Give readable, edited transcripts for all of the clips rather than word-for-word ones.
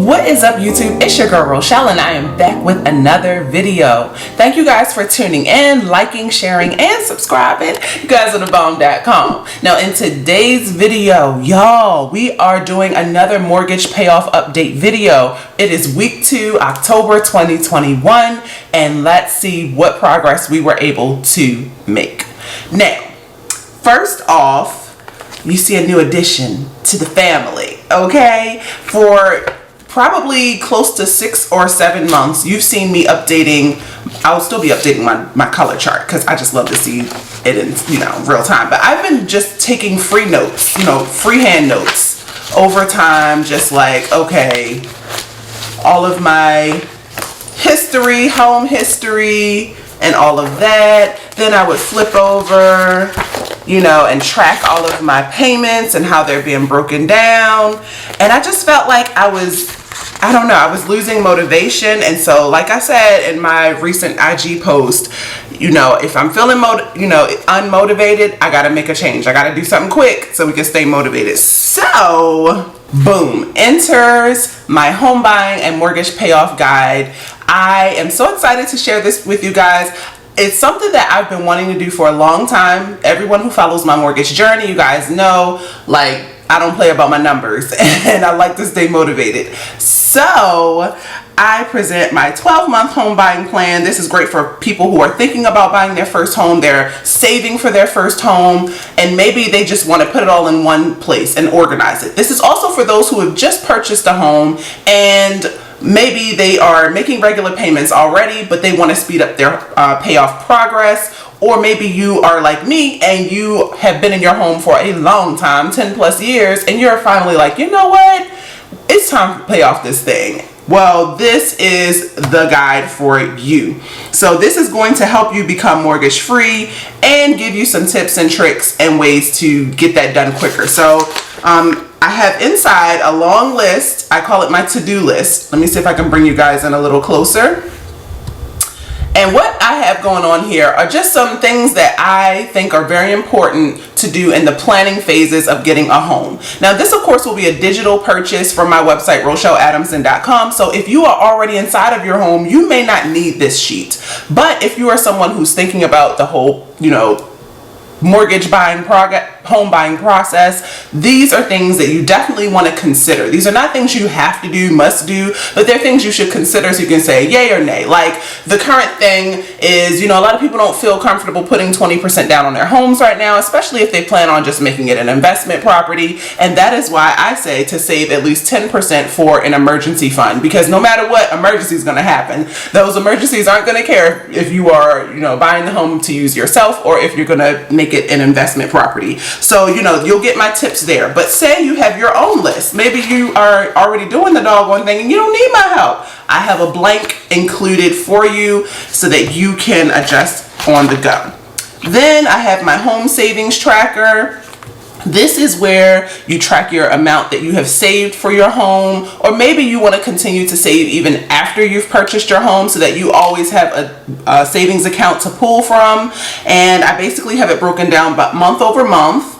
What is up, YouTube? It's your girl Rochelle and I am back with another video. Thank you guys for tuning in, liking, sharing, and subscribing. You guys are the bomb.com. Now in today's video, y'all, we are doing another mortgage payoff update video. It is week 2, October 2021, and let's see what progress we were able to make. Now, first off, you see a new addition to the family, okay? For probably close to 6 or 7 months, you've seen me updating. I'll still be updating my color chart because I just love to see it in, real time. But I've been just taking free notes, freehand notes over time, just like, okay, all of my history, home history, and all of that. Then I would flip over, and track all of my payments and how they're being broken down. And I just felt like I was losing motivation. And so, like I said in my recent IG post, if I'm feeling unmotivated, I gotta make a change. I gotta do something quick so we can stay motivated. So, boom, enters my home buying and mortgage payoff guide. I am so excited to share this with you guys. It's something that I've been wanting to do for a long time. Everyone who follows my mortgage journey, you guys know, I don't play about my numbers and I like to stay motivated. So I present my 12-month home buying plan. This is great for people who are thinking about buying their first home. They're saving for their first home, and maybe they just want to put it all in one place and organize it. This is also for those who have just purchased a home and maybe they are making regular payments already, but they want to speed up their payoff progress. Or maybe you are like me and you have been in your home for a long time, 10 plus years, and you're finally like, you know what? It's time to pay off this thing. Well, this is the guide for you. So this is going to help you become mortgage free and give you some tips and tricks and ways to get that done quicker. So I have inside a long list. I call it my to-do list. Let me see if I can bring you guys in a little closer. And what I have going on here are just some things that I think are very important to do in the planning phases of getting a home. Now, this of course will be a digital purchase from my website, RochelleAdamson.com. So if you are already inside of your home, you may not need this sheet. But if you are someone who's thinking about the whole, mortgage buying home buying process, these are things that you definitely want to consider. These are not things you have to do, must do, but they're things you should consider so you can say yay or nay. Like the current thing is, a lot of people don't feel comfortable putting 20% down on their homes right now, especially if they plan on just making it an investment property. And that is why I say to save at least 10% for an emergency fund, because no matter what emergency is going to happen, those emergencies aren't going to care if you are, buying the home to use yourself or if you're going to make it an investment property. So, you'll get my tips there. But say you have your own list. Maybe you are already doing the doggone thing and you don't need my help. I have a blank included for you so that you can adjust on the go. Then I have my home savings tracker. This is where you track your amount that you have saved for your home, or maybe you want to continue to save even after you've purchased your home so that you always have a savings account to pull from. And I basically have it broken down by month over month.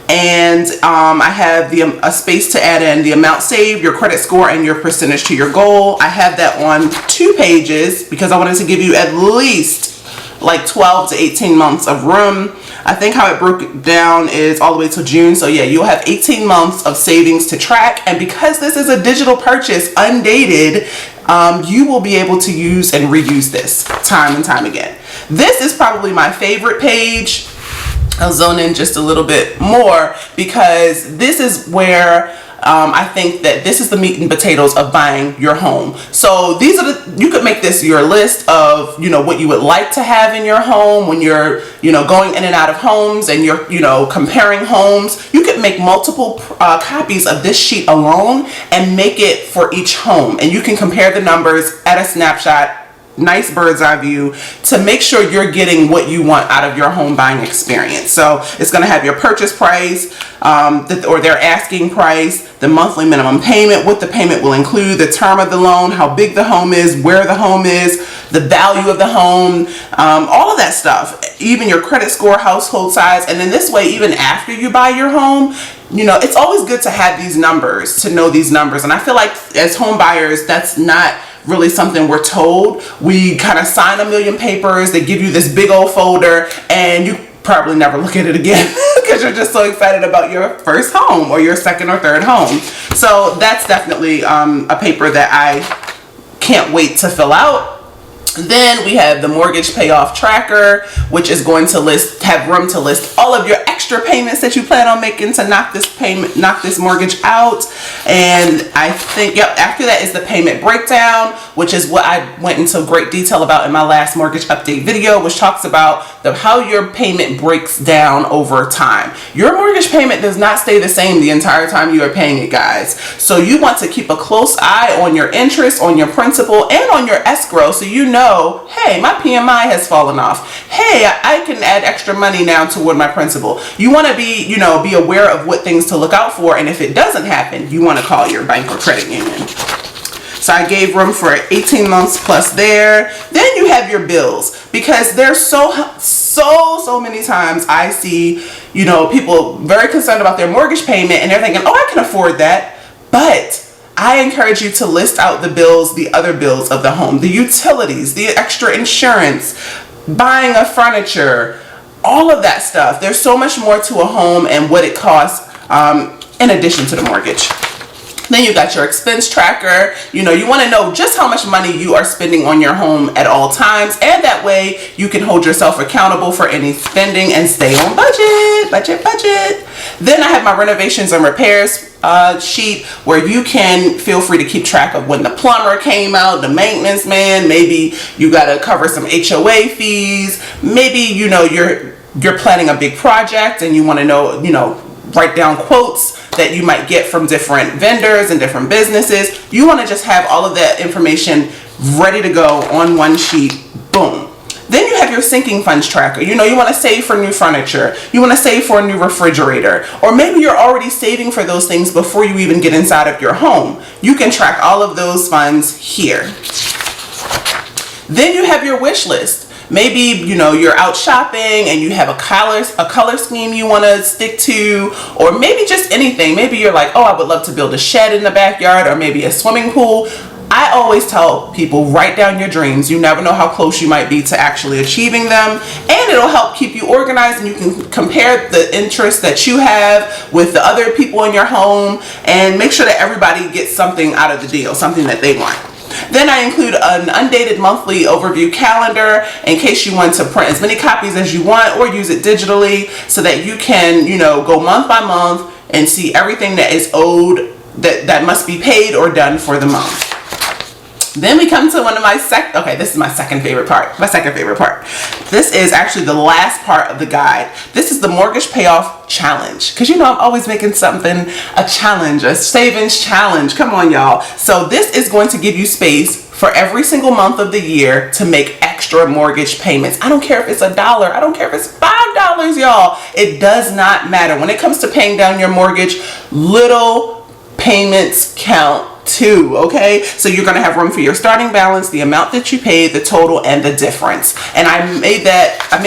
And I have a space to add in the amount saved, your credit score, and your percentage to your goal. I have that on 2 pages because I wanted to give you at least like 12 to 18 months of room. I think how it broke down is all the way to June. So yeah, you'll have 18 months of savings to track. And because this is a digital purchase, undated, you will be able to use and reuse this time and time again. This is probably my favorite page. I'll zone in just a little bit more because this is where I think that this is the meat and potatoes of buying your home. So these are you could make this your list of, what you would like to have in your home when you're, going in and out of homes and you're, comparing homes. You could make multiple copies of this sheet alone and make it for each home. And you can compare the numbers at a snapshot nice bird's eye view to make sure you're getting what you want out of your home buying experience. So it's going to have your purchase price, or their asking price, the monthly minimum payment, what the payment will include, the term of the loan, how big the home is, where the home is, the value of the home, all of that stuff, even your credit score, household size. And then this way, even after you buy your home, you know, it's always good to have these numbers, to know these numbers. And I feel like as home buyers, that's not really something we're told. We kind of sign a million papers, they give you this big old folder, and you probably never look at it again because you're just so excited about your first home or your second or third home. So that's definitely a paper that I can't wait to fill out. Then we have the mortgage payoff tracker, which is going to have room to list all of your extra payments that you plan on making to knock this mortgage out. And I think, yep, after that is the payment breakdown, which is what I went into great detail about in my last mortgage update video, which talks about how your payment breaks down over time. Your mortgage payment does not stay the same the entire time you are paying it, guys. So you want to keep a close eye on your interest, on your principal, and on your escrow, so you know, hey, my PMI has fallen off. Hey, I can add extra money now toward my principal. You want to be aware of what things to look out for, and if it doesn't happen, you want to call your bank or credit union. So I gave room for 18 months plus there. Then you have your bills, because there's so many times I see, you know, people very concerned about their mortgage payment, and they're thinking, oh, I can afford that. But I encourage you to list out the bills, the other bills of the home, the utilities, the extra insurance, buying of furniture, all of that stuff. There's so much more to a home and what it costs in addition to the mortgage. Then you got your expense tracker. You know, you want to know just how much money you are spending on your home at all times, and that way you can hold yourself accountable for any spending and stay on budget. Then I have my renovations and repairs sheet, where you can feel free to keep track of when the plumber came out, the maintenance man, maybe you got to cover some HOA fees, maybe, you know, you're planning a big project and you want to know, you know, write down quotes that you might get from different vendors and different businesses. You want to just have all of that information ready to go on one sheet. Boom. Then you have your sinking funds tracker. You know, you want to save for new furniture. You want to save for a new refrigerator. Or maybe you're already saving for those things before you even get inside of your home. You can track all of those funds here. Then you have your wish list. Maybe, you know, you're out shopping and you have a color scheme you want to stick to, or maybe just anything. Maybe you're like, oh, I would love to build a shed in the backyard, or maybe a swimming pool. I always tell people, write down your dreams. You never know how close you might be to actually achieving them, and it'll help keep you organized, and you can compare the interests that you have with the other people in your home and make sure that everybody gets something out of the deal, something that they want. Then I include an undated monthly overview calendar in case you want to print as many copies as you want or use it digitally, so that you can, you know, go month by month and see everything that is owed, that must be paid or done for the month. Then we come to one of my this is my second favorite part. This is actually the last part of the guide. This is the mortgage payoff challenge. Because you know, I'm always making something a challenge, a savings challenge. Come on, y'all. So this is going to give you space for every single month of the year to make extra mortgage payments. I don't care if it's $1. I don't care if it's $5, y'all. It does not matter. When it comes to paying down your mortgage, little payments count too, okay? So you're gonna have room for your starting balance, the amount that you paid, the total, and the difference. And I made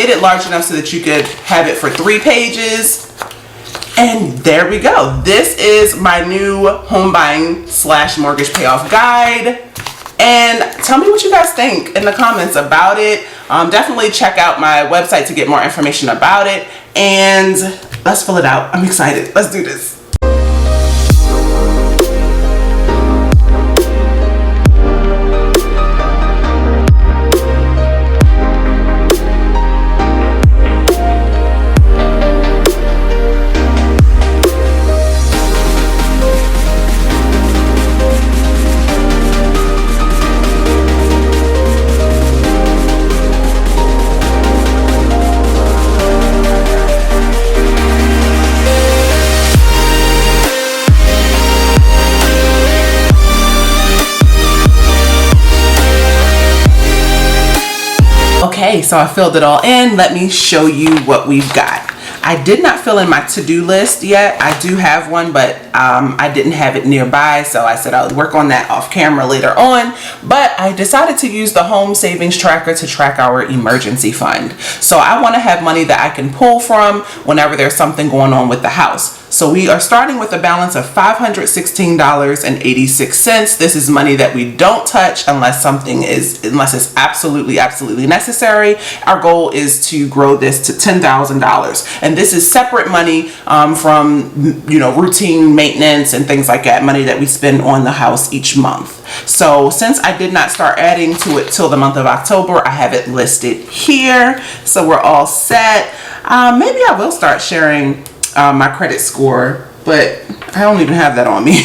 it large enough so that you could have it for 3 pages. And there we go. This is my new home buying / mortgage payoff guide. And tell me what you guys think in the comments about it. Definitely check out my website to get more information about it. And let's fill it out. I'm excited. Let's do this. Okay, so I filled it all in. Let me show you what we've got. I did not fill in my to-do list yet. I do have one, but I didn't have it nearby, so I said I would work on that off camera later on. But I decided to use the home savings tracker to track our emergency fund. So I want to have money that I can pull from whenever there's something going on with the house. So we are starting with a balance of $516.86. This is money that we don't touch unless it's absolutely necessary. Our goal is to grow this to $10,000. And this is separate money from, routine maintenance and things like that, money that we spend on the house each month. So since I did not start adding to it till the month of October, I have it listed here. So we're all set. Maybe I will start sharing my credit score, but I don't even have that on me.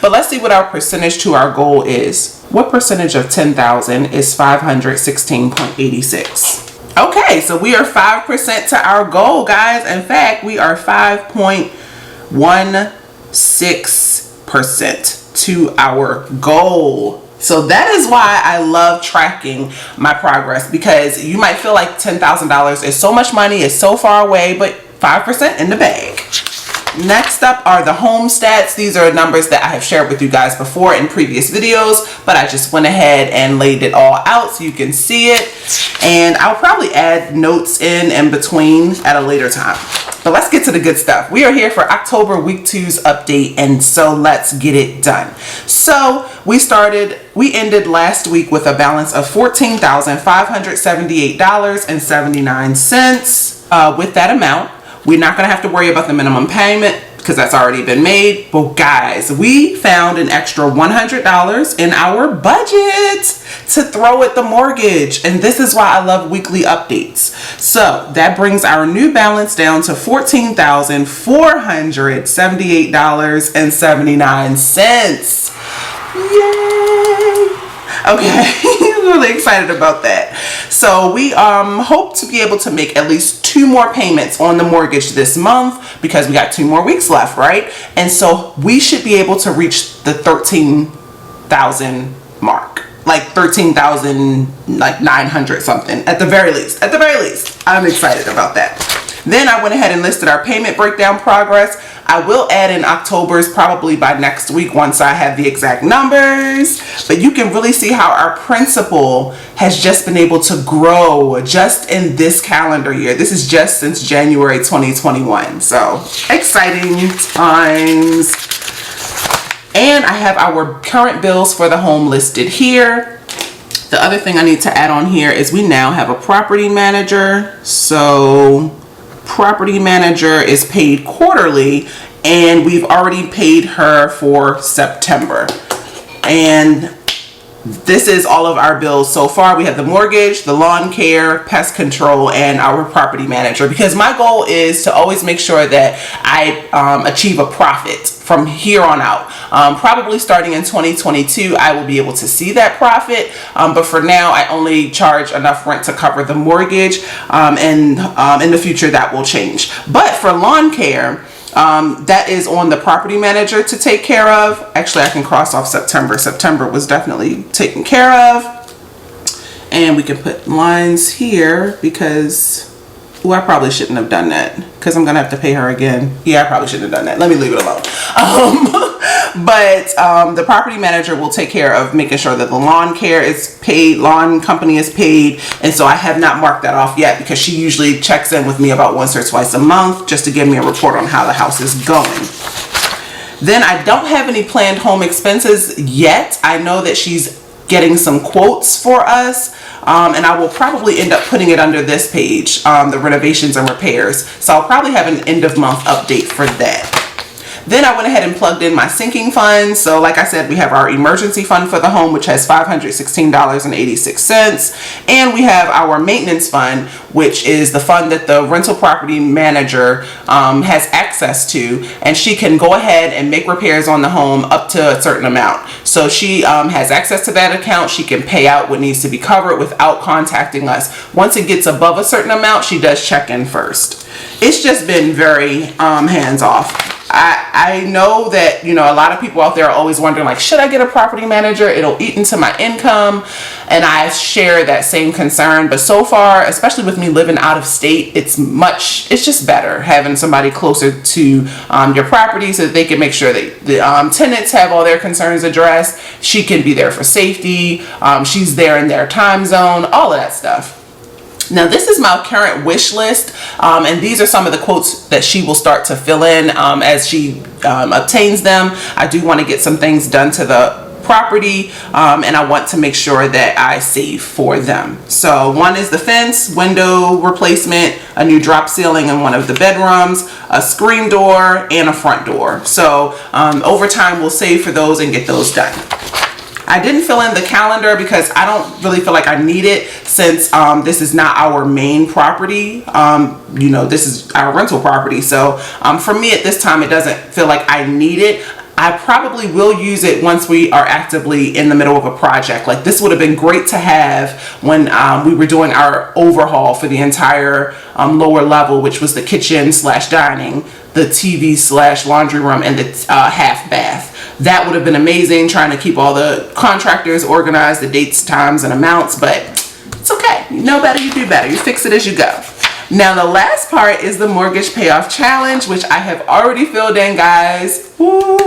But let's see what our percentage to our goal is. What percentage of 10,000 is 516.86? Okay, so we are 5% to our goal, guys. In fact, we are 5.16% to our goal. So that is why I love tracking my progress, because you might feel like $10,000 is so much money, it's so far away, but 5% in the bag. Next up are the home stats. These are numbers that I have shared with you guys before in previous videos, but I just went ahead and laid it all out so you can see it. And I'll probably add notes in between at a later time. But let's get to the good stuff. We are here for October week 2's update, and so let's get it done. So we ended last week with a balance of $14,578.79. With that amount, we're not going to have to worry about the minimum payment because that's already been made. But guys, we found an extra $100 in our budget to throw at the mortgage. And this is why I love weekly updates. So that brings our new balance down to $14,478.79. Yay! Okay, I'm really excited about that. So we hope to be able to make at least 2 more payments on the mortgage this month because we got 2 more weeks left, right? And so we should be able to reach the 13,000 mark, like 13,900 something at the very least. At the very least, I'm excited about that. Then I went ahead and listed our payment breakdown progress. I will add in October's probably by next week once I have the exact numbers. But you can really see how our principal has just been able to grow just in this calendar year. This is just since January 2021. So exciting times. And I have our current bills for the home listed here. The other thing I need to add on here is we now have a property manager. So property manager is paid quarterly, and we've already paid her for September. And this is all of our bills so far. We have the mortgage, the lawn care, pest control, and our property manager, because my goal is to always make sure that I achieve a profit from here on out. Probably starting in 2022, I will be able to see that profit. But for now, I only charge enough rent to cover the mortgage. And in the future, that will change. But for lawn care, that is on the property manager to take care of. Actually, I can cross off September. September was definitely taken care of. And we can put lines here because, well, I probably shouldn't have done that because I'm going to have to pay her again. Yeah, I probably shouldn't have done that. Let me leave it alone. But the property manager will take care of making sure that the lawn care is paid, lawn company is paid. And so I have not marked that off yet because she usually checks in with me about once or twice a month just to give me a report on how the house is going. Then I don't have any planned home expenses yet. I know that she's getting some quotes for us. And I will probably end up putting it under this page, the renovations and repairs. So I'll probably have an end of month update for that. Then I went ahead and plugged in my sinking fund. So like I said, we have our emergency fund for the home, which has $516.86. And we have our maintenance fund, which is the fund that the rental property manager has access to. And she can go ahead and make repairs on the home up to a certain amount. So she has access to that account. She can pay out what needs to be covered without contacting us. Once it gets above a certain amount, she does check in first. it's just been very hands off. I know that, you know, a lot of people out there are always wondering, like, should I get a property manager? It'll eat into my income. And I share that same concern. But so far, especially with me living out of state, it's just better having somebody closer to your property so that they can make sure that the tenants have all their concerns addressed. She can be there for safety. She's there in their time zone, all of that stuff. Now, this is my current wish list, and these are some of the quotes that she will start to fill in as she obtains them. I do want to get some things done to the property, and I want to make sure that I save for them. So one is the fence, window replacement, a new drop ceiling in one of the bedrooms, a screen door, and a front door. So over time, we'll save for those and get those done. I didn't fill in the calendar because I don't really feel like I need it, since this is not our main property. You know, this is our rental property. So for me at this time, it doesn't feel like I need it. I probably will use it once we are actively in the middle of a project. Like, this would have been great to have when we were doing our overhaul for the entire lower level, which was the kitchen / dining, the TV / laundry room, and the half bath. That would have been amazing, trying to keep all the contractors organized, the dates, times, and amounts, but it's okay. You know better, you do better. You fix it as you go. Now, the last part is the mortgage payoff challenge, which I have already filled in, guys. Woo!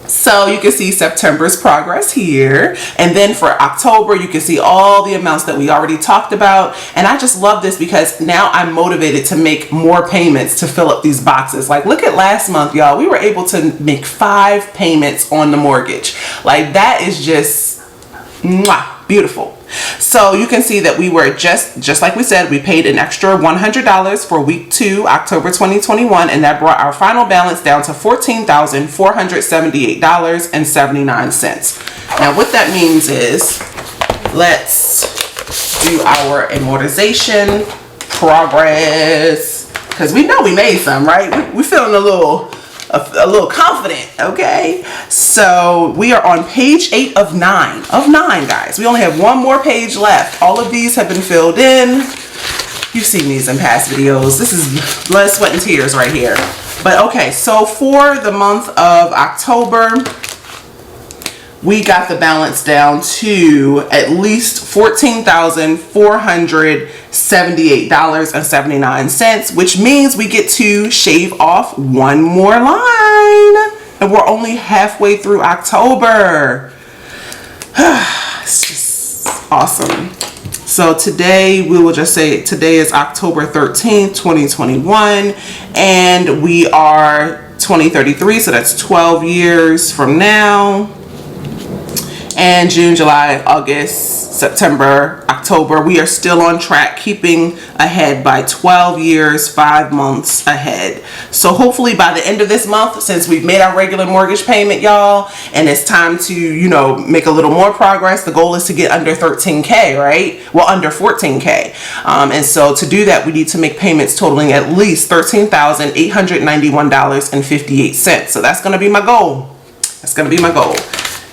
So you can see September's progress here. And then for October, you can see all the amounts that we already talked about. And I just love this because now I'm motivated to make more payments to fill up these boxes. Like, look at last month, y'all. We were able to make 5 payments on the mortgage. Like, that is just mwah, beautiful. So you can see that we were just like we said, we paid an extra $100 for week 2, October 2021, and that brought our final balance down to $14,478.79. Now, what that means is, let's do our amortization progress, because we know we made some, right? We're feeling a little confident. Okay, so we are on page 8 of 9 guys. We only have one more page left. All of these have been filled in. You've seen these in past videos. This is blood, sweat, and tears right here. But okay, so for the month of October, we got the balance down to at least $14,478.79, which means we get to shave off one more line. And we're only halfway through October. It's just awesome. So today, we will just say today is October 13th, 2021, and we are 2033, so that's 12 years from now. And June, July, August, September, October, we are still on track, keeping ahead by 12 years, 5 months ahead. So hopefully by the end of this month, since we've made our regular mortgage payment, y'all, and it's time to, you know, make a little more progress, the goal is to get under 13K, right? Well, under 14K. And so to do that, we need to make payments totaling at least $13,891.58. So that's going to be my goal. That's going to be my goal.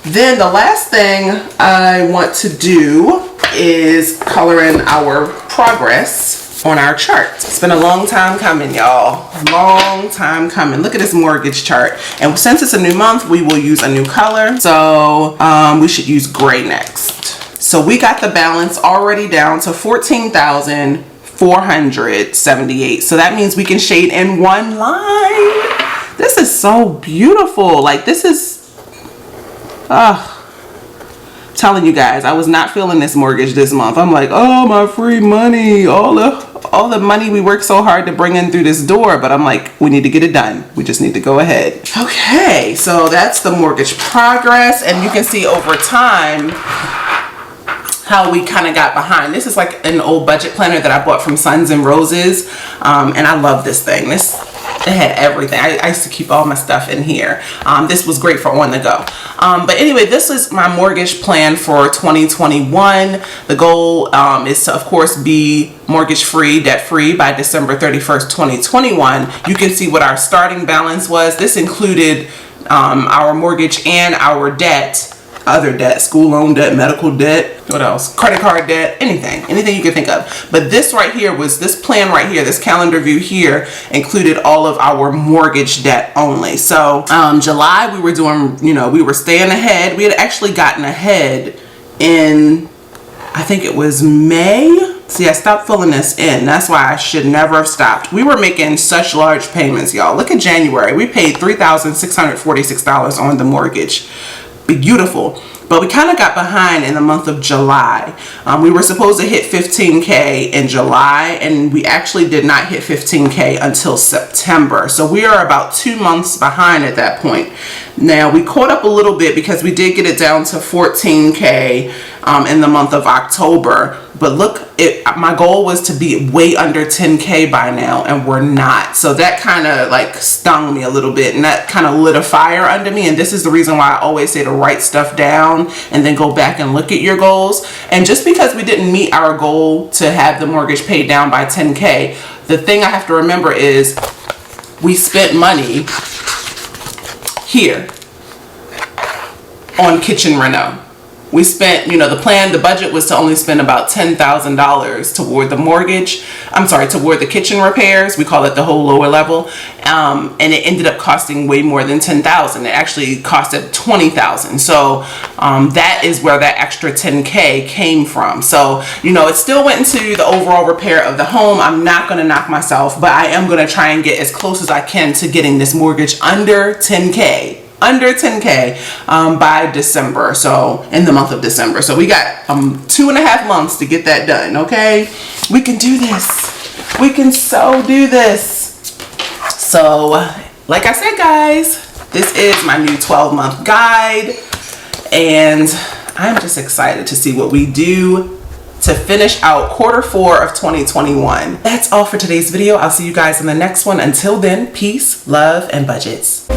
Then the last thing I want to do is color in our progress on our chart. It's been a long time coming, y'all. Long time coming. Look at this mortgage chart. And since it's a new month, we will use a new color. So we should use gray next. So we got the balance already down to $14,478. So that means we can shade in one line. This is so beautiful. Like, this is telling you guys, I was not feeling this mortgage this month. I'm like, oh, my free money, all the money we worked so hard to bring in through this door. But I'm like, we need to get it done. We just need to go ahead. Okay, so that's the mortgage progress, and you can see over time how we kind of got behind. This is like an old budget planner that I bought from Sons and Roses, and I love this thing. It had everything. I used to keep all my stuff in here. This was great for on the go. But anyway, this is my mortgage plan for 2021. The goal is to, of course, be mortgage free, debt free by December 31st, 2021. You can see what our starting balance was. This included our mortgage and our debt other debt, school loan debt, medical debt, what else? Credit card debt, anything you can think of. But this right here was, this plan right here, this calendar view here included all of our mortgage debt only. So July we were doing, you know, we were staying ahead. We had actually gotten ahead in, I think it was May. See, I stopped filling this in. That's why I should never have stopped. We were making such large payments, y'all. Look at January. We paid $3,646 on the mortgage. Beautiful. But we kind of got behind in the month of July. We were supposed to hit 15K in July, and we actually did not hit 15K until September. So we are about 2 months behind at that point. Now, we caught up a little bit because we did get it down to 14K in the month of October. But look, my goal was to be way under 10K by now, and we're not. So that kind of like stung me a little bit, and that kind of lit a fire under me. And this is the reason why I always say to write stuff down and then go back and look at your goals. And just because we didn't meet our goal to have the mortgage paid down by 10K, the thing I have to remember is we spent money here on kitchen reno. We spent, you know, the budget was to only spend about $10,000 toward the mortgage. I'm sorry, toward the kitchen repairs. We call it the whole lower level. And it ended up costing way more than $10,000. It actually costed $20,000. So that is where that extra 10K came from. So, you know, it still went into the overall repair of the home. I'm not going to knock myself, but I am going to try and get as close as I can to getting this mortgage under 10K. Under 10K by December, so in the month of December. So we got 2.5 months to get that done, okay? We can do this. We can so do this. So, like I said, guys, this is my new 12-month guide, and I'm just excited to see what we do to finish out Q4 of 2021. That's all for today's video. I'll see you guys in the next one. Until then, peace, love, and budgets.